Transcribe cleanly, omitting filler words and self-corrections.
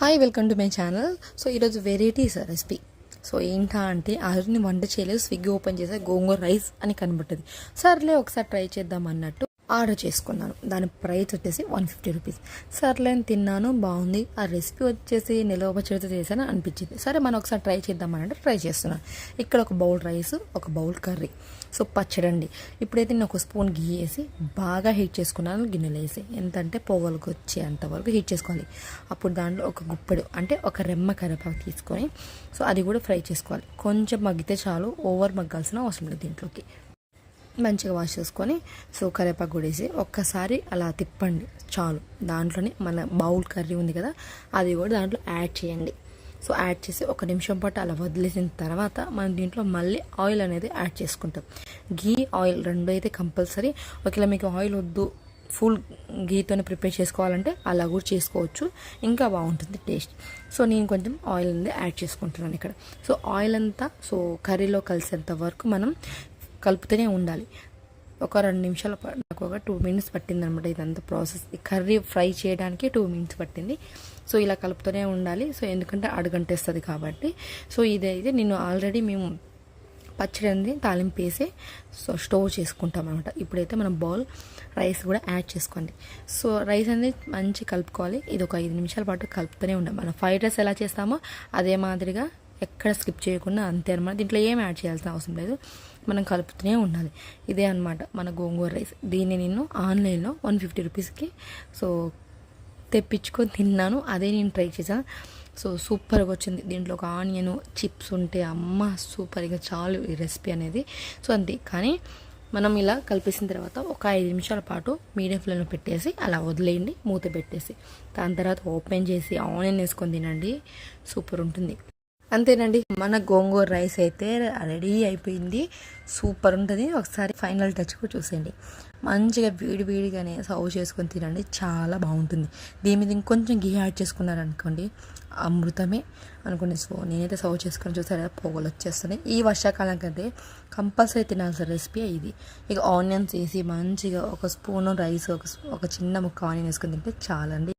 Hi welcome to my channel. So ఈరోజు varieties recipe. So ఏంటా అంటే ఆల్రెడీ వంట చేయలేదు, స్విగ్గీ ఓపెన్ చేసే గోంగూర రైస్ అని కనబడుతుంది. సర్లే ఒకసారి ట్రై చేద్దాం అన్నట్టు ఆర్డర్ చేసుకున్నాను. దాని ప్రైస్ వచ్చేసి 150 రూపీస్. సర్లే అని తిన్నాను, బాగుంది. ఆ రెసిపీ వచ్చేసి నిల్వ పచ్చడితో చేశాను అనిపించింది. సరే మనం ఒకసారి ట్రై చేద్దాం అన్నట్టు ట్రై చేస్తున్నాను. ఇక్కడ ఒక బౌల్ రైస్, ఒక బౌల్ కర్రీ, సో పచ్చడండి. ఇప్పుడైతే నేను ఒక స్పూన్ గీ వేసి బాగా హీట్ చేసుకున్నాను. గిన్నెలో వేసి ఎంతంటే పొగలకు వచ్చేంత వరకు హీట్ చేసుకోవాలి. అప్పుడు దాంట్లో ఒక గుప్పెడు అంటే ఒక రెమ్మ కరివేపాకు తీసుకొని సో అది కూడా ఫ్రై చేసుకోవాలి. కొంచెం మగ్గితే చాలు, ఓవర్ మగ్గాల్సిన అవసరం లేదు. దీంట్లోకి మంచిగా వాష్ చేసుకొని సో కరివేపాకు కూడా వేసి ఒక్కసారి అలా తిప్పండి చాలు. దాంట్లోనే మన బౌల్ కర్రీ ఉంది కదా, అది కూడా దాంట్లో యాడ్ చేయండి. సో యాడ్ చేసి ఒక నిమిషం పాటు అలా వదిలేసిన తర్వాత మనం దీంట్లో మళ్ళీ ఆయిల్ అనేది యాడ్ చేసుకుంటాం. గీ ఆయిల్ రెండు అయితే కంపల్సరీ. ఒకవేళ మీకు ఆయిల్ వద్దు, ఫుల్ గీతోనే ప్రిపేర్ చేసుకోవాలంటే అలా కూడా చేసుకోవచ్చు, ఇంకా బాగుంటుంది టేస్ట్. సో నేను కొంచెం ఆయిల్ అనేది యాడ్ చేసుకుంటున్నాను ఇక్కడ. సో ఆయిల్ అంతా సో కర్రీలో కలిసేంత వరకు మనం కలుపుతూనే ఉండాలి. ఒక 2 నిమిషాలు, నాకు ఒక 2 మినిట్స్ పట్టింది అనమాట ఇదంతా ప్రాసెస్. ఈ కర్రీ ఫ్రై చేయడానికి 2 మినిట్స్ పట్టింది. సో ఇలా కలుపుతూనే ఉండాలి. సో ఎందుకంటే అడుగంటేస్తుంది కాబట్టి. సో ఇదైతే నేను ఆల్రెడీ మేము పచ్చడి అనేది తాలింపు వేసి సో స్టోర్ చేసుకుంటాం అనమాట. ఇప్పుడైతే మనం బౌల్ రైస్ కూడా యాడ్ చేసుకోండి. సో రైస్ అనేది మంచి కలుపుకోవాలి. ఇది ఒక 5 నిమిషాల పాటు కలుపుతూనే ఉండాలి. మనం ఫ్రైడ్ రైస్ ఎలా చేస్తామో అదే మాదిరిగా ఎక్కడ స్కిప్ చేయకుండా అంతే అనమాట. దీంట్లో ఏం యాడ్ చేయాల్సిన అవసరం లేదు, మనం కలుపుతూనే ఉండాలి. ఇదే అనమాట మన గోంగూర రైస్. దీన్ని నేను ఆన్లైన్లో 150 రూపీస్కి సో తెప్పించుకొని తిన్నాను. అదే నేను ట్రై చేశాను. సో సూపర్గా వచ్చింది. దీంట్లో ఒక ఆనియన్ చిప్స్ ఉంటే అమ్మ సూపర్గా చాలు ఈ రెసిపీ అనేది. సో అంతే. కానీ మనం ఇలా కలిపేసిన తర్వాత ఒక 5 నిమిషాల పాటు మీడియం ఫ్లేమ్లో పెట్టేసి అలా వదిలేయండి, మూత పెట్టేసి. దాని తర్వాత ఓపెన్ చేసి ఆనియన్ వేసుకొని తినండి, సూపర్ ఉంటుంది. అంతేనండి, మన గోంగూర రైస్ అయితే రెడీ అయిపోయింది. సూపర్ ఉంటుంది. ఒకసారి ఫైనల్ టచ్ కూడా చూసేయండి. మంచిగా వేడిగానే సర్వ్ చేసుకొని తినండి, చాలా బాగుంటుంది. దీని మీద ఇంకొంచెం గీ యాడ్ చేసుకున్నారనుకోండి అమృతమే అనుకోండి. సో నేనైతే సర్వ్ చేసుకొని చూసారా, పొగలు వచ్చేస్తున్నాయి. ఈ వర్షాకాలం కంటే కంపల్సరీ తినాల్సిన రెసిపీ ఇది. ఇక ఆనియన్స్ వేసి మంచిగా ఒక స్పూన్ రైస్, ఒక చిన్న ముక్క ఆనియన్ వేసుకొని తింటే చాలండి.